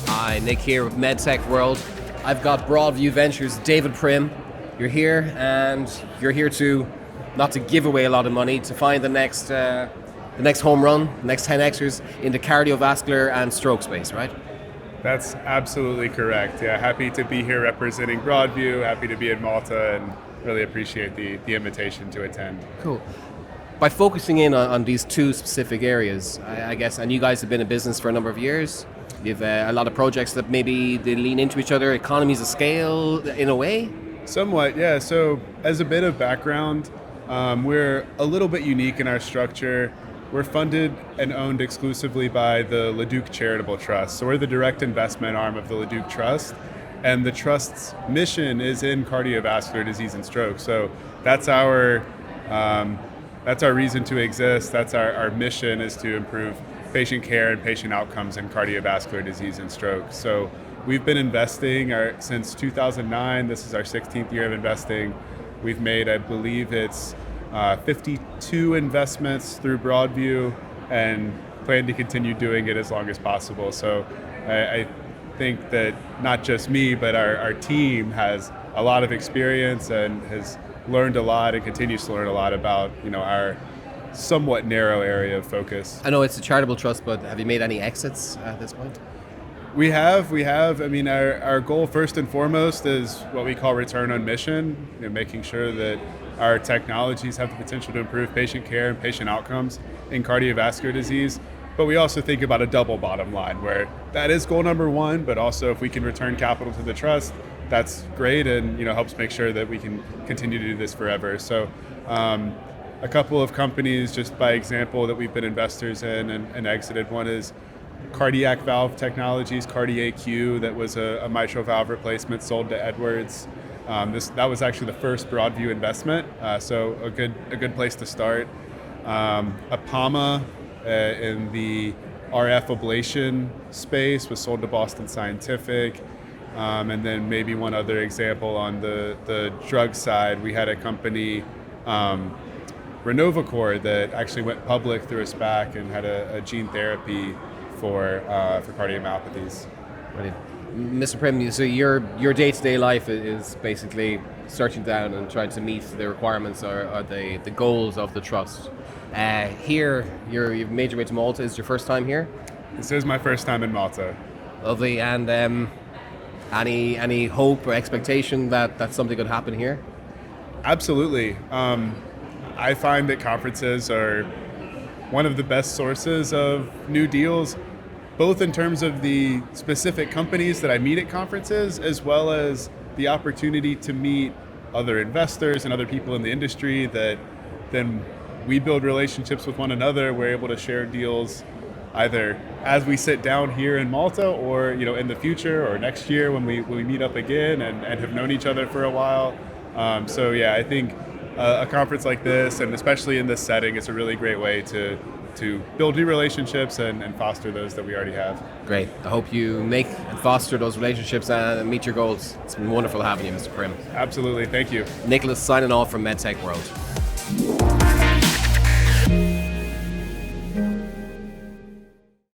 Hi, Nick here with MedTech World. I've got Broadview Ventures, David Prim. You're here, and you're here to, not to give away a lot of money, to find the next home run, next 10Xers in the cardiovascular and stroke space, right? That's absolutely correct. Yeah, happy to be here representing Broadview, happy to be in Malta, and really appreciate the invitation to attend. Cool. By focusing in on these two specific areas, I guess, and you guys have been in business for a number of years, you've a lot of projects that maybe they lean into each other, economies of scale in a way? Somewhat, yeah. So as a bit of background, we're a little bit unique in our structure. We're funded and owned exclusively by the Leduc Charitable Trust. So we're the direct investment arm of the Leduc Trust. And the Trust's mission is in cardiovascular disease and stroke. So that's our reason to exist. That's our mission, is to improve patient care and patient outcomes in cardiovascular disease and stroke. So we've been investing since 2009. This is our 16th year of investing. We've made, I believe it's 52 investments through Broadview, and plan to continue doing it as long as possible. So I think that not just me, but our team has a lot of experience and has learned a lot and continues to learn a lot about our somewhat narrow area of focus. I know it's a charitable trust, but have you made any exits at this point? We have. I mean, our goal first and foremost is what we call return on mission, making sure that our technologies have the potential to improve patient care and patient outcomes in cardiovascular disease. But we also think about a double bottom line, where that is goal number one, but also if we can return capital to the trust, that's great, and helps make sure that we can continue to do this forever. So a couple of companies, just by example, that we've been investors in and exited. One is Cardiac Valve Technologies, CardiAQ, that was a mitral valve replacement sold to Edwards. That was actually the first Broadview investment, so a good place to start. Apama in the RF ablation space was sold to Boston Scientific. And then maybe one other example on the drug side, we had a company, Renovacor, that actually went public through a SPAC and had a gene therapy for cardiomyopathies. Brilliant. Mr. Prim, so your day-to-day life is basically searching down and trying to meet the requirements or the goals of the trust. Here, you've made your way to Malta. Is it your first time here? This is my first time in Malta. Lovely. And any hope or expectation that something could happen here? Absolutely. I find that conferences are one of the best sources of new deals, both in terms of the specific companies that I meet at conferences, as well as the opportunity to meet other investors and other people in the industry that then we build relationships with one another. We're able to share deals either as we sit down here in Malta, or in the future or next year when we meet up again and have known each other for a while. So yeah, I think a conference like this, and especially in this setting, is a really great way to build new relationships and foster those that we already have. Great. I hope you make and foster those relationships and meet your goals. It's been wonderful having you, Mr. Prim. Absolutely. Thank you. Nicholas signing off from MedTech World.